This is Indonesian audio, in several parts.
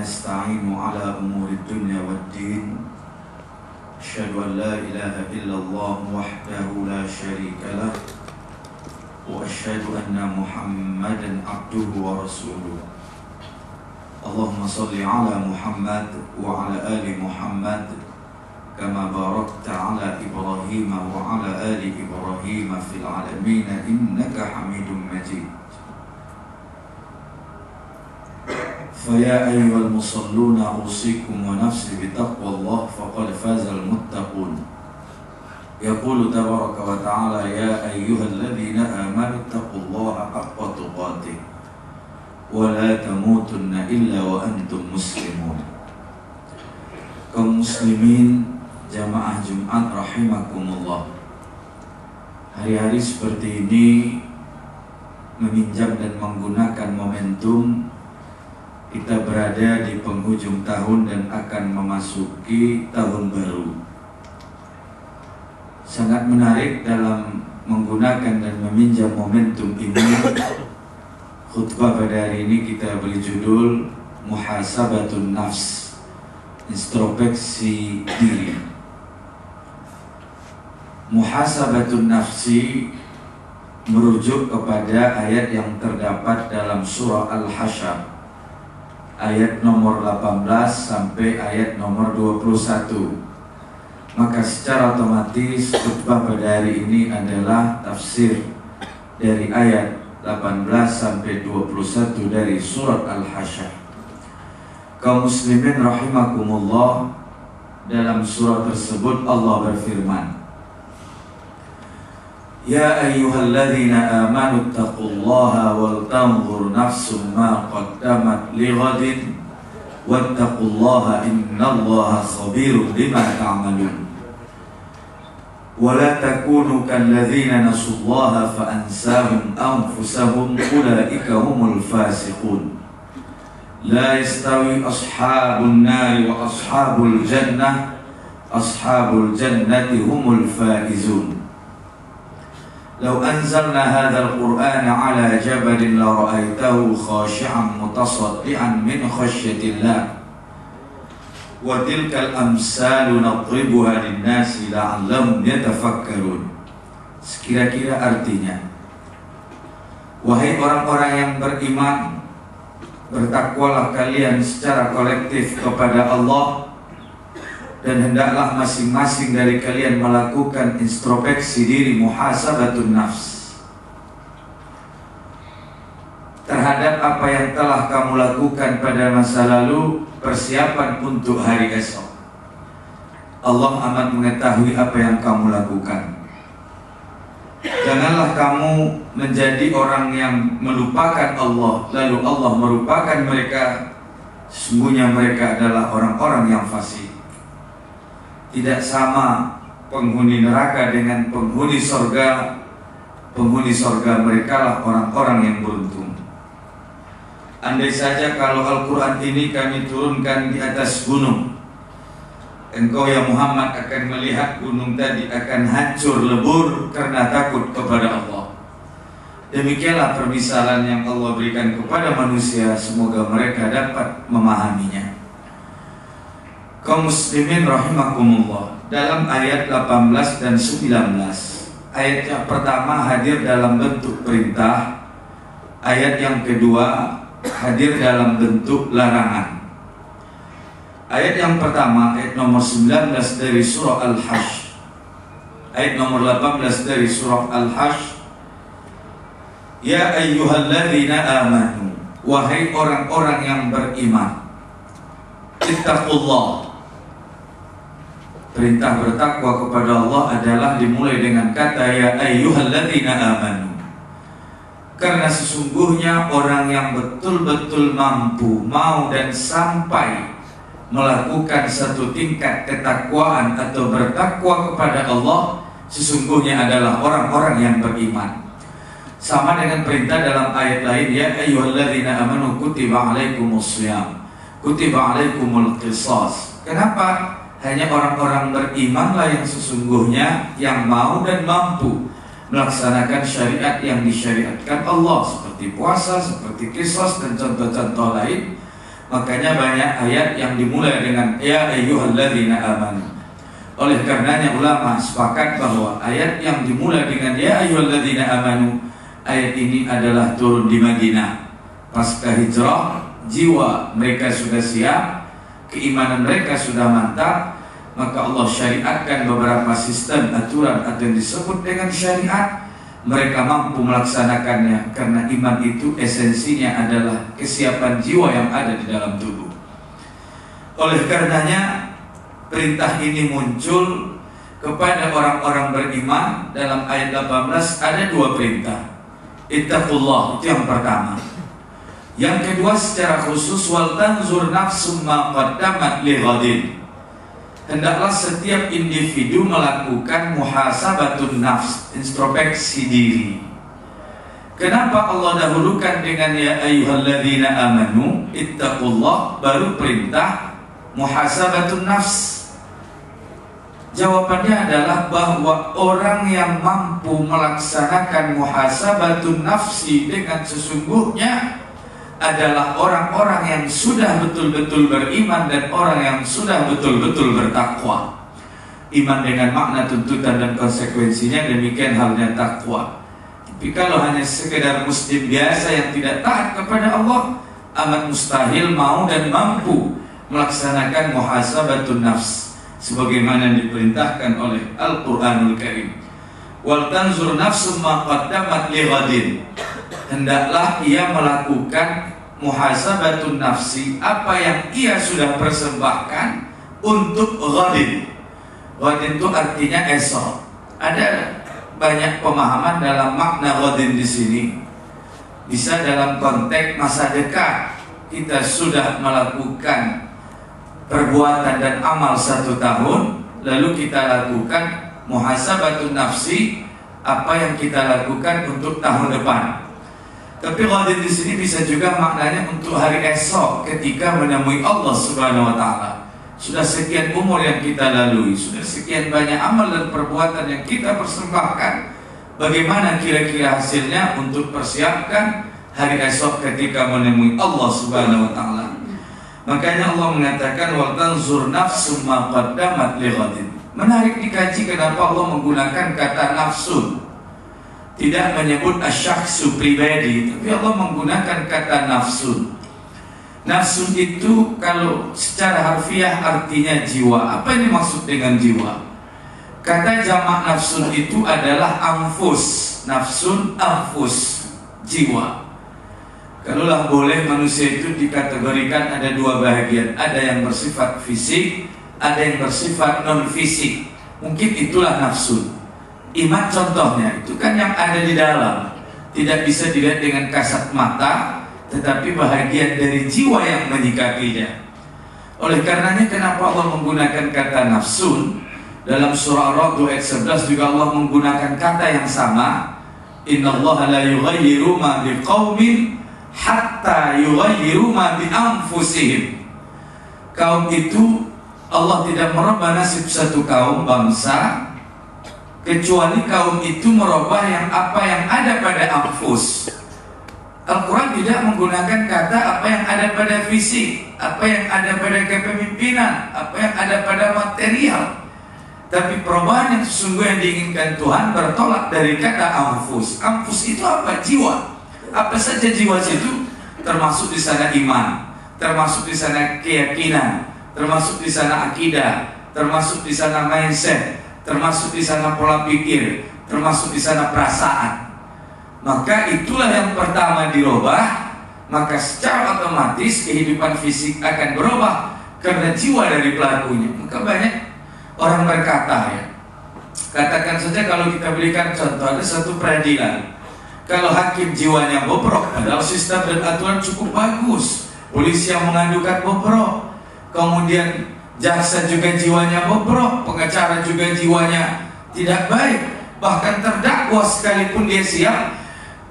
نستعين على أمور الدنيا والدين أشهد أن لا إله إلا الله وحده لا شريك له وأشهد أن محمدا عبده ورسوله اللهم صل على محمد وعلى آل محمد كما باركت على إبراهيم وعلى آل إبراهيم في العالمين إنك حميد مجيد فيا أيها المصلون أوصيكم ونفسي بتقوى الله فقد فاز المتقون يقول تبارك وتعالى يا أيها الذين آمنوا اتقوا الله حق تقاته ولا تموتن إلا وأنتم مسلمون. Kaum muslimin jamaah Jumat rahimakumullah, hari-hari seperti ini meminjam dan menggunakan momentum kita berada di penghujung tahun dan akan memasuki tahun baru. Sangat menarik dalam menggunakan dan meminjam momentum ini. Khutbah pada hari ini kita beri judul Muhasabatun Nafs, introspeksi diri. Muhasabatun nafsi merujuk kepada ayat yang terdapat dalam surah Al-Hasyr, ayat nomor 18 sampai ayat nomor 21. Maka secara otomatis khutbah pada hari ini adalah tafsir dari ayat 18 sampai 21 dari surat Al-Hasyr. Kaum muslimin rahimakumullah, dalam surah tersebut Allah berfirman, Ya ayyuhalladzina amanu taqullaha wal tanzur nafsum ma qaddamat lighadin wattaqullaha innallaha khabirum bima ta'malun wa la takunu kalladzina nasullaha fa ansahum anfusahum ulaika humul fasiqun la yastawi ashabun nari wa ashabul jannati humul faizun. لو أنزلنا هذا القرآن على جبل لرأيته خاشعا متصدعا من خشية الله وتلك الأمثال نضربها للناس لعلهم يتفكرون. Sekira-kira artinya, wahai orang-orang yang beriman, bertakwalah kalian secara kolektif kepada Allah, dan hendaklah masing-masing dari kalian melakukan introspeksi diri, muhasabatun nafs, terhadap apa yang telah kamu lakukan pada masa lalu, persiapan untuk hari esok. Allah amat mengetahui apa yang kamu lakukan. Janganlah kamu menjadi orang yang melupakan Allah, lalu Allah melupakan mereka. Sesungguhnya mereka adalah orang-orang yang fasik. Tidak sama penghuni neraka dengan penghuni sorga. Penghuni sorga mereka lah orang-orang yang beruntung. Andai saja kalau Al-Quran ini kami turunkan di atas gunung, engkau ya Muhammad akan melihat gunung tadi akan hancur lebur karena takut kepada Allah. Demikianlah permisalan yang Allah berikan kepada manusia. Semoga mereka dapat memahaminya. Kaum muslimin rahimakumullah, dalam ayat 18 dan 19, ayat yang pertama hadir dalam bentuk perintah, ayat yang kedua hadir dalam bentuk larangan. Ayat yang pertama, ayat nomor 19 dari surah Al-Hasyr, ayat nomor 18 dari surah Al-Hasyr, Ya ayyuhalladzina amanu, wahai orang-orang yang beriman, ittaqullah. Perintah bertakwa kepada Allah adalah dimulai dengan kata ya ayyuhalladzina amanu. Karena sesungguhnya orang yang betul-betul mampu, mau dan sampai melakukan satu tingkat ketakwaan atau bertakwa kepada Allah, sesungguhnya adalah orang-orang yang beriman. Sama dengan perintah dalam ayat lain, ya ayyuhalladzina amanu kutiba alaikumusshiyam, kutiba alaikumul qisas. Kenapa? Hanya orang-orang berimanlah yang sesungguhnya yang mau dan mampu melaksanakan syariat yang disyariatkan Allah, seperti puasa, seperti qisas dan contoh-contoh lain. Makanya banyak ayat yang dimulai dengan ya ayyuhalladzina amanu. Oleh karenanya ulama sepakat bahwa ayat yang dimulai dengan ya ayyuhalladzina amanu, ayat ini adalah turun di Madinah. Pasca hijrah, jiwa mereka sudah siap, keimanan mereka sudah mantap, maka Allah syariatkan beberapa sistem aturan atau yang disebut dengan syariat. Mereka mampu melaksanakannya karena iman itu esensinya adalah kesiapan jiwa yang ada di dalam tubuh. Oleh karenanya perintah ini muncul kepada orang-orang beriman. Dalam ayat 18 ada dua perintah. Ittaqullah, itu yang pertama. Yang kedua secara khusus wal tanzur nafsum ma qaddamat li ghadin. Hendaklah setiap individu melakukan muhasabatun nafs, introspeksi diri. Kenapa Allah dahulukan dengan ya ayyuhalladzina amanu ittaqullah baru perintah muhasabatun nafs? Jawabannya adalah bahwa orang yang mampu melaksanakan muhasabatun nafsi dengan sesungguhnya adalah orang-orang yang sudah betul-betul beriman dan orang yang sudah betul-betul bertakwa. Iman dengan makna tuntutan dan konsekuensinya, demikian halnya takwa. Tapi kalau hanya sekedar muslim biasa yang tidak taat kepada Allah, amat mustahil mau dan mampu melaksanakan muhasabatun nafs sebagaimana diperintahkan oleh Al-Qur'anul Karim. Wal tanzur nafsum ma qaddamat li ghadin. Hendaklah ia melakukan muhasabatun nafsi, apa yang ia sudah persembahkan untuk ghadin. Ghadin itu artinya esok. Ada banyak pemahaman dalam makna ghadin di sini. Bisa dalam konteks masa dekat, kita sudah melakukan perbuatan dan amal 1 tahun, lalu kita lakukan muhasabatun nafsi, apa yang kita lakukan untuk tahun depan. Tapi ghadin di sini bisa juga maknanya untuk hari esok ketika menemui Allah Subhanahu wa taala. Sudah sekian umur yang kita lalui, sudah sekian banyak amal dan perbuatan yang kita persembahkan. Bagaimana kira-kira hasilnya untuk persiapkan hari esok ketika menemui Allah Subhanahu wa taala. Makanya Allah mengatakan wal tanzur nafsum ma qaddamat li ghadin. Menarik dikaji kenapa Allah menggunakan kata nafsun. Tidak menyebut asyakhsu pribadi, tapi Allah menggunakan kata nafsun. Nafsun itu kalau secara harfiah artinya jiwa. Apa yang dimaksud dengan jiwa? Kata jamak nafsun itu adalah anfus. Nafsun, anfus, jiwa. Kalaulah boleh manusia itu dikategorikan ada dua bahagian. Ada yang bersifat fisik, ada yang bersifat non fisik. Mungkin itulah nafsun. Iman contohnya itu kan yang ada di dalam, tidak bisa dilihat dengan kasat mata, tetapi bahagian dari jiwa yang menyikapinya. Oleh karenanya kenapa Allah menggunakan kata nafsun? Dalam surah Ar-Ra'd ayat 11 juga Allah menggunakan kata yang sama. Innallaha la yughayyiru ma biqaumin hatta yughayyiru ma bi anfusihim. Kaum itu Allah tidak merubah nasib satu kaum bangsa kecuali kaum itu merubah apa yang ada pada anfus. Al-Quran tidak menggunakan kata apa yang ada pada fisik, apa yang ada pada kepemimpinan, apa yang ada pada material. Tapi perubahan yang sesungguhnya diinginkan Tuhan bertolak dari kata anfus. Anfus itu apa? Jiwa. Apa saja jiwa situ? Termasuk di sana iman, termasuk di sana keyakinan, termasuk di sana akidah, termasuk di sana mindset, termasuk di sana pola pikir, termasuk di sana perasaan. Maka itulah yang pertama dirubah. Maka secara otomatis kehidupan fisik akan berubah karena jiwa dari pelakunya. Maka banyak orang berkata, ya, katakan saja kalau kita berikan contoh, ada satu peradilan. Kalau hakim jiwanya bobrok, padahal sistem dan aturan cukup bagus, polisi yang mengadukan bobrok, kemudian jaksa juga jiwanya bobrok, pengacara juga jiwanya tidak baik, bahkan terdakwa sekalipun dia siap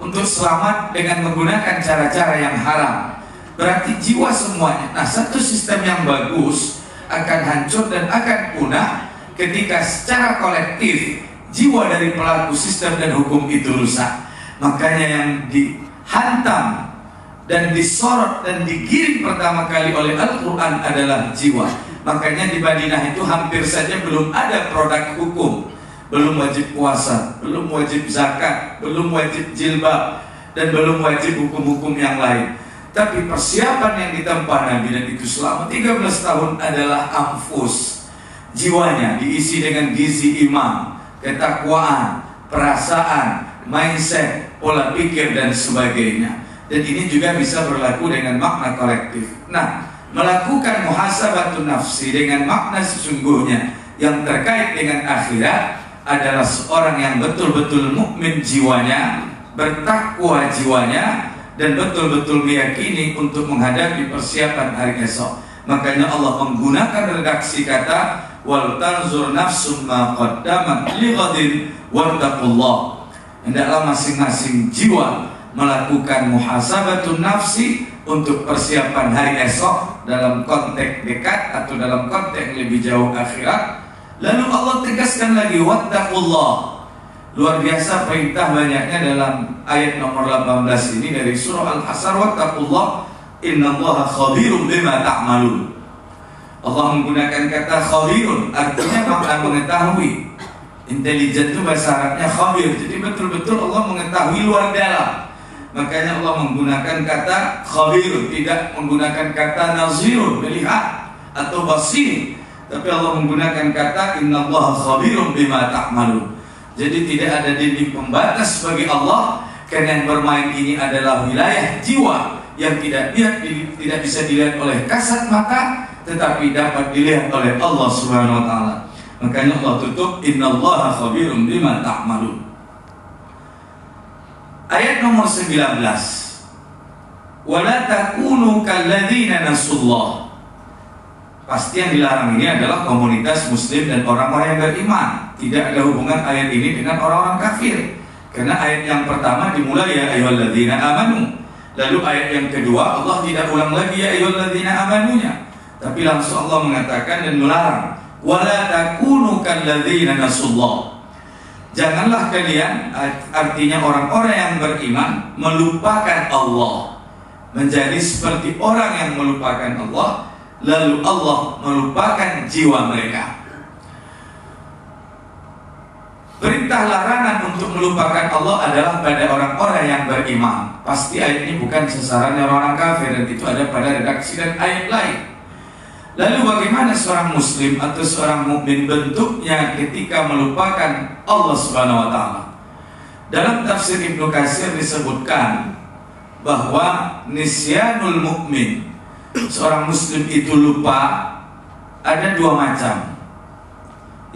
untuk selamat dengan menggunakan cara-cara yang haram, berarti jiwa semuanya. Nah, satu sistem yang bagus akan hancur dan akan punah ketika secara kolektif jiwa dari pelaku sistem dan hukum itu rusak. Makanya yang dihantam dan disorot dan digiring pertama kali oleh Al-Quran adalah jiwa. Makanya di Madinah itu hampir saja belum ada produk hukum, belum wajib puasa, belum wajib zakat, belum wajib jilbab, dan belum wajib hukum-hukum yang lain. Tapi persiapan yang ditempuh Nabi dan itu selama 13 tahun adalah anfus, jiwanya diisi dengan gizi iman, ketakwaan, perasaan, mindset, pola pikir dan sebagainya. Dan ini juga bisa berlaku dengan makna kolektif. Nah, melakukan muhasabatun nafsi dengan makna sesungguhnya yang terkait dengan akhirat adalah seorang yang betul-betul mukmin jiwanya, bertakwa jiwanya, dan betul-betul meyakini untuk menghadapi persiapan hari esok. Makanya Allah menggunakan redaksi kata wal tanzur nafsum ma qaddamat lighadin wattaqullah. Hendaklah masing-masing jiwa melakukan muhasabatun nafsi untuk persiapan hari esok dalam konteks dekat atau dalam konteks lebih jauh akhirat. Lalu Allah tegaskan lagi wattaqullah. Luar biasa perintah banyaknya dalam ayat nomor 18 ini dari surah Al-Hasr, wattaqullah innallaha khabirum bima ta'malun. Allah menggunakan kata khabirun, artinya makna mengetahui. Intelijen itu bahasa Arabnya khabir, jadi betul-betul Allah mengetahui luar dalam. Makanya Allah menggunakan kata khabir, tidak menggunakan kata nazirun, melihat atau basir, tapi Allah menggunakan kata innallaha khabirum bima ta'malun. Jadi tidak ada dinding pembatas bagi Allah, karena yang bermain ini adalah wilayah jiwa yang tidak bisa dilihat oleh kasat mata, tetapi dapat dilihat oleh Allah Subhanahu wa taala. Makanya Allah tutup innallaha khabirum bima ta'malun. Ayat nomor 19, wala takunu kalladzina nasullah. Pasti yang dilarang ini adalah komunitas muslim dan orang-orang yang beriman. Tidak ada hubungan ayat ini dengan orang-orang kafir, karena ayat yang pertama dimulai ya ayyuhalladzina amanu. Lalu ayat yang kedua Allah tidak ulang lagi ya ayyuhalladzina amanunya, tapi langsung Allah mengatakan dan melarang wala takunu kalladzina nasullah. Janganlah kalian, artinya orang-orang yang beriman, melupakan Allah, menjadi seperti orang yang melupakan Allah, lalu Allah melupakan jiwa mereka. Perintah larangan untuk melupakan Allah adalah pada orang-orang yang beriman. Pasti ayat ini bukan sasarannya orang kafir, dan itu ada pada redaksi dan ayat lain. Lalu bagaimana seorang muslim atau seorang mukmin bentuknya ketika melupakan Allah Subhanahu wa taala? Dalam tafsir Ibnu Katsir disebutkan bahwa nisyanul mukmin, seorang muslim itu lupa, ada dua macam.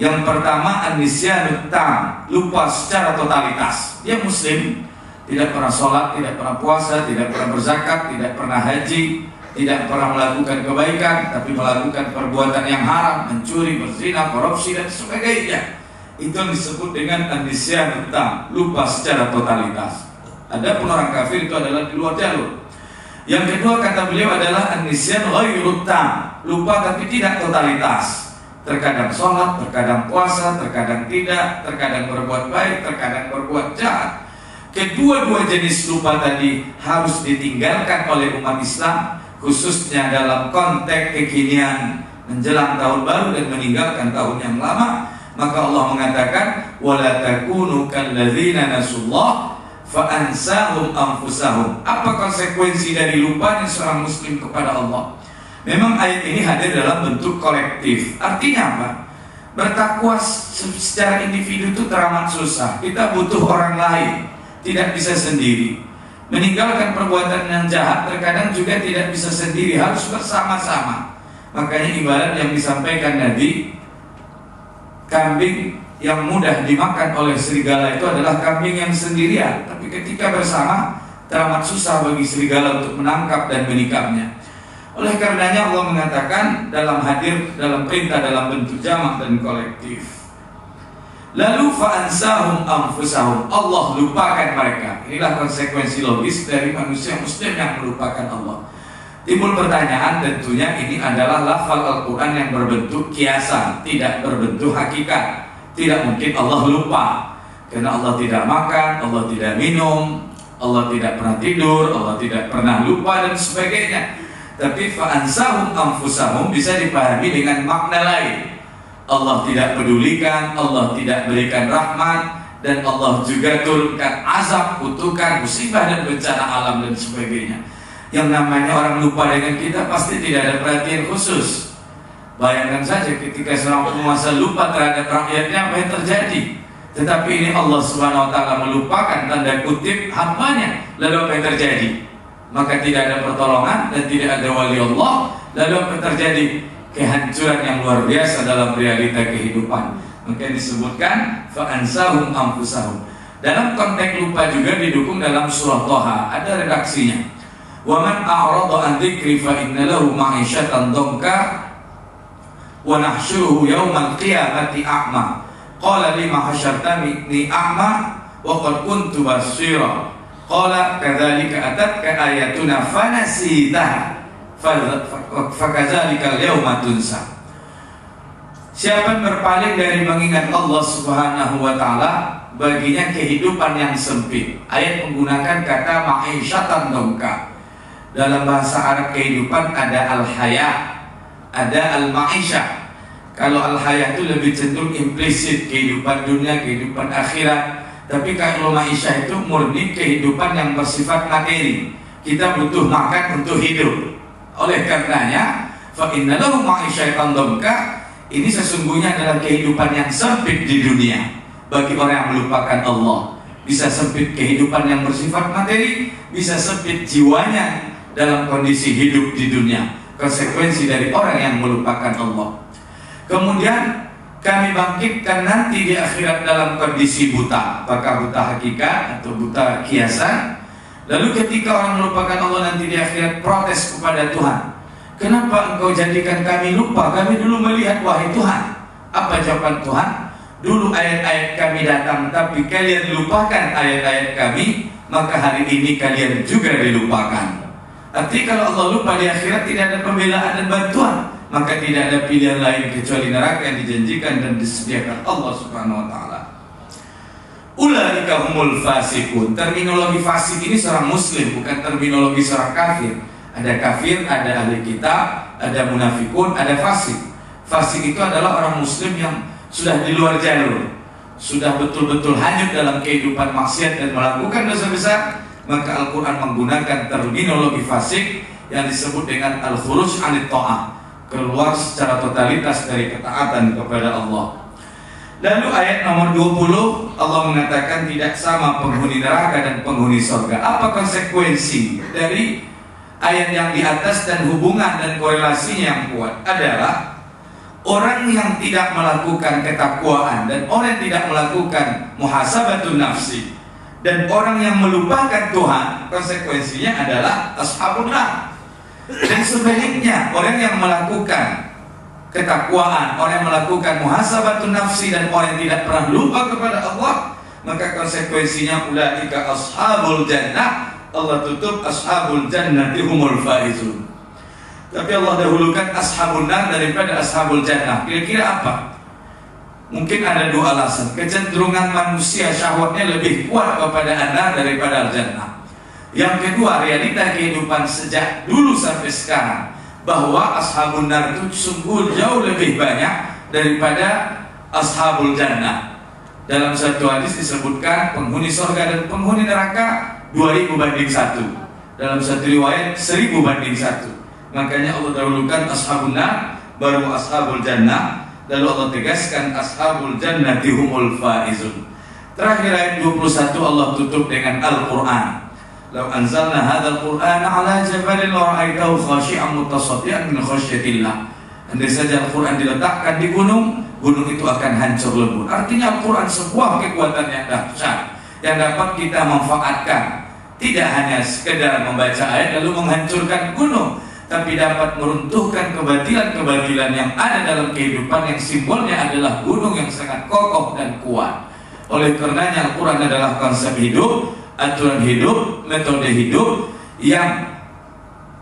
Yang pertama an-nisyanut tam, lupa secara totalitas. Dia muslim, tidak pernah sholat, tidak pernah puasa, tidak pernah berzakat, tidak pernah haji, tidak pernah melakukan kebaikan, tapi melakukan perbuatan yang haram, mencuri, berzina, korupsi dan sebagainya. Itu yang disebut dengan an-nisyanut tam, lupa secara totalitas. Adapun orang kafir itu adalah di luar jalur. Yang kedua kata beliau adalah an-nisyan ghairut tam, lupa tapi tidak totalitas. Terkadang sholat, terkadang puasa, terkadang tidak, terkadang berbuat baik, terkadang berbuat jahat. Kedua-dua jenis lupa tadi harus ditinggalkan oleh umat Islam, khususnya dalam konteks kekinian menjelang tahun baru dan meninggalkan tahun yang lama. Maka Allah mengatakan wala takunu kalladzina nasullah fa ansahum anfusahum. Apa konsekuensi dari lupanya seorang muslim kepada Allah? Memang ayat ini hadir dalam bentuk kolektif. Artinya apa? Bertakwa secara individu itu teramat susah. Kita butuh orang lain, tidak bisa sendiri. Meninggalkan perbuatan yang jahat terkadang juga tidak bisa sendiri, harus bersama-sama. Makanya ibarat yang disampaikan Nabi, kambing yang mudah dimakan oleh serigala itu adalah kambing yang sendirian, tapi ketika bersama teramat susah bagi serigala untuk menangkap dan menikapnya. Oleh karenanya Allah mengatakan dalam hadir dalam perintah dalam bentuk jamak dan kolektif. Lalu fa'ansahum anfusahum, Allah lupakan mereka. Inilah konsekuensi logis dari manusia muslim yang melupakan Allah. Timbul pertanyaan, tentunya ini adalah lafal Al-Quran yang berbentuk kiasan, tidak berbentuk hakikat. Tidak mungkin Allah lupa, karena Allah tidak makan, Allah tidak minum, Allah tidak pernah tidur, Allah tidak pernah lupa dan sebagainya. Tapi fa'ansahum anfusahum bisa dipahami dengan makna lain. Allah tidak pedulikan, Allah tidak berikan rahmat, dan Allah juga turunkan azab, kutukan, musibah dan bencana alam dan sebagainya. Yang namanya orang lupa dengan kita pasti tidak ada perhatian khusus. Bayangkan saja ketika seorang penguasa lupa terhadap rakyatnya, apa yang terjadi? Tetapi ini Allah Subhanahu wa ta'ala melupakan tanda kutip hambanya. Lalu apa yang terjadi? Maka tidak ada pertolongan dan tidak ada wali Allah. Lalu apa yang terjadi? Kehancuran yang luar biasa dalam realita kehidupan. Maka disebutkan fa'ansahum anfusahum. Dalam konteks lupa juga didukung dalam surah Thaha, ada redaksinya. Wa man a'rada an dzikri fa inna lahu ma'isyatan dhanka wa nahsyuruhu yaumal qiyamati a'ma. Qala lima hasyartani a'ma wa qad kuntu basira. Qala kadzalika atatka ayatuna fanasitaha fakadzalika al-yawma tunsa. Siapa yang berpaling dari mengingat Allah Subhanahu wa ta'ala, baginya kehidupan yang sempit. Ayat menggunakan kata ma'isyatan dhanka. Dalam bahasa Arab kehidupan ada al-haya, ada al-ma'isyah. Kalau al-haya itu lebih cenderung implisit, kehidupan dunia, kehidupan akhirat. Tapi kalau ma'isyah itu murni kehidupan yang bersifat materi. Kita butuh makan untuk hidup. Oleh karenanya, fa inna lahu ma'isyatan dhanka, ini sesungguhnya adalah kehidupan yang sempit di dunia bagi orang yang melupakan Allah. Bisa sempit kehidupan yang bersifat materi, bisa sempit jiwanya dalam kondisi hidup di dunia. Konsekuensi dari orang yang melupakan Allah. Kemudian kami bangkitkan nanti di akhirat dalam kondisi buta. Apakah buta hakikat atau buta kiasan? Lalu ketika orang melupakan Allah nanti di akhirat, protes kepada Tuhan. Kenapa engkau jadikan kami lupa? Kami dulu melihat wahai Tuhan. Apa jawaban Tuhan? Dulu ayat-ayat kami datang, tapi kalian lupakan ayat-ayat kami, maka hari ini kalian juga dilupakan. Artinya kalau Allah lupa di akhirat tidak ada pembelaan dan bantuan, maka tidak ada pilihan lain kecuali neraka yang dijanjikan dan disediakan Allah Subhanahu wa ta'ala. Ulaika humul fasikun. Terminologi fasik ini seorang muslim, bukan terminologi seorang kafir. Ada kafir, ada ahli kitab, ada munafikun, ada fasik. Fasik itu adalah orang muslim yang sudah di luar jalur, sudah betul-betul hanyut dalam kehidupan maksiat dan melakukan dosa besar. Maka Al-Quran menggunakan terminologi fasik yang disebut dengan al-khuruj anit ta'ah, keluar secara totalitas dari ketaatan kepada Allah. Lalu ayat nomor 20 Allah mengatakan tidak sama penghuni neraka dan penghuni surga. Apa konsekuensi dari ayat yang di atas dan hubungan dan korelasinya yang kuat adalah orang yang tidak melakukan ketakwaan dan orang yang tidak melakukan muhasabatun nafsi dan orang yang melupakan Tuhan, konsekuensinya adalah ashabun nar. Dan sebaliknya orang yang melakukan ketakwaan, orang yang melakukan muhasabatun nafsi dan orang yang tidak pernah lupa kepada Allah, maka konsekuensinya ulaika ashabul jannah. Allah tutup ashabul jannah humul faizun. Tapi Allah dahulukan ashabun nar daripada ashabul jannah. Kira-kira apa? Mungkin ada dua alasan. Kecenderungan manusia syahwatnya lebih kuat kepada an-nar daripada al-jannah. Yang kedua, realita kehidupan sejak dulu sampai sekarang, bahwa ashabun nar itu sungguh jauh lebih banyak daripada ashabul jannah. Dalam satu hadis disebutkan penghuni surga dan penghuni neraka 2000 banding 1. Dalam satu riwayat 1000 banding 1. Makanya Allah dahulukan ashabun nar baru ashabul jannah. Lalu Allah tegaskan ashabul jannati humul faizun. Terakhir ayat 21 Allah tutup dengan Al-Quran. Lau anzalna hadzal Qur'ana ala jabalin la ra'aitahu khashi'an mutasaddian min khasyatillah. Andai saja Al-Quran diletakkan di gunung, gunung itu akan hancur lebur. Artinya Al-Quran sebuah kekuatan yang dahsyat yang dapat kita manfaatkan. Tidak hanya sekedar membaca ayat lalu menghancurkan gunung, tapi dapat meruntuhkan kebatilan-kebatilan yang ada dalam kehidupan yang simbolnya adalah gunung yang sangat kokoh dan kuat. Oleh karenanya Al-Quran adalah konsep hidup, aturan hidup, metode hidup yang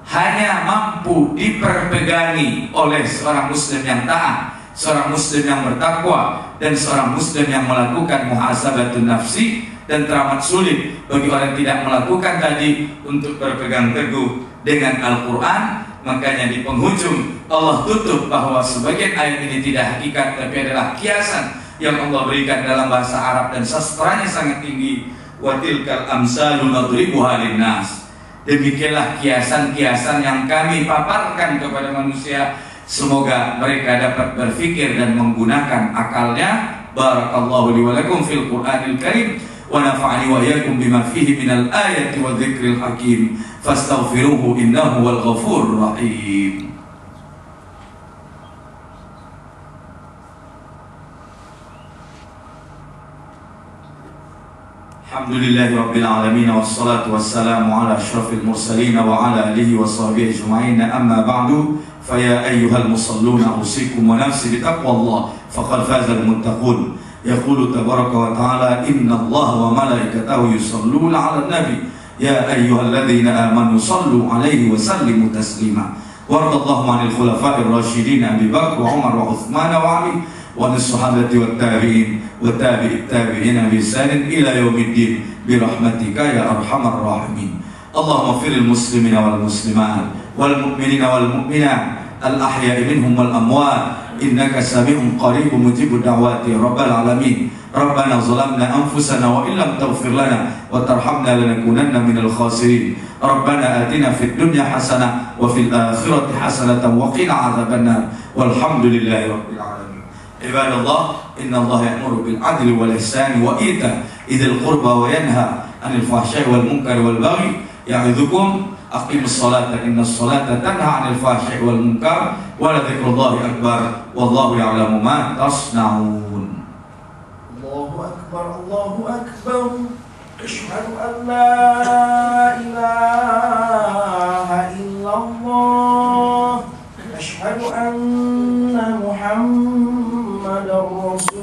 hanya mampu diperpegangi oleh seorang muslim yang taat, seorang muslim yang bertakwa, dan seorang muslim yang melakukan muhasabatun nafsi dan teramat sulit bagi orang yang tidak melakukan tadi untuk berpegang teguh dengan Al-Quran. Makanya di penghujung Allah tutup bahwa sebagian ayat ini tidak hakikat tapi adalah kiasan yang Allah berikan dalam bahasa Arab dan sastranya sangat tinggi. Wa tilkal amsalu nadribuha linnas. Demikianlah kiasan-kiasan yang kami paparkan kepada manusia. Semoga mereka dapat berfikir dan menggunakan akalnya. Barakallahu li wa lakum fil Qur'anil Karim wa nafa'ani wa iyyakum bima fihi minal ayati wa dzikril hakim. Fastaghfiruhu innahu wal ghafurur rahim. Alhamdulillahi rabbil alamin wassalatu wassalamu ala asyrafil mursalin wa ala alihi wa sahbihi ajma'in. Amma ba'du, fa ya ayyuhal musalluna usikum wa nafsi bi taqwallah faqad fazal muttaqun. Yaqulu tabaraka wa ta'ala innallaha wa malaikatahu yusalluna 'alan nabi ya ayyuhalladzina amanu sallu 'alaihi wa sallimu taslima. Waradallahu 'anil khulafa'ir rasyidin Abi Bakr wa Umar wa Utsman wa Ali wa as-sahabati wat tabi'in wa tabi'it tabi'in bi ihsan ila yaumiddin bi rahmatika ya arhamar rahimin. Allahumma ighfir lil muslimina wal muslimat wal mu'minina wal mu'minat al ahya'i minhum wal amwat innaka sami'un qaribun mujibud da'wati rabbal alamin. Rabbana zalamna anfusana wa illam taghfir lana wa tarhamna lanakunanna minal khasirin. Rabbana atina fid dunya hasanah wa fil akhirati hasanatan wa qina adzabannar. Walhamdulillahi rabbil alamin. Ibadallah, innallaha ya'muru bil adli wal ihsani wa ita'idzil qurba wa yanha 'anil fahsya'i wal munkari wal baghi ya'idzukum aqimus salata innas salata tanha 'anil fahsya'i wal munkar wa la dzikrullahi akbar wallahu ya'lamu ma tasna'un. Allahu akbar, Allahu akbar. Asyhadu an la ilaha illallah. Asyhadu anna Muhammadar Rasul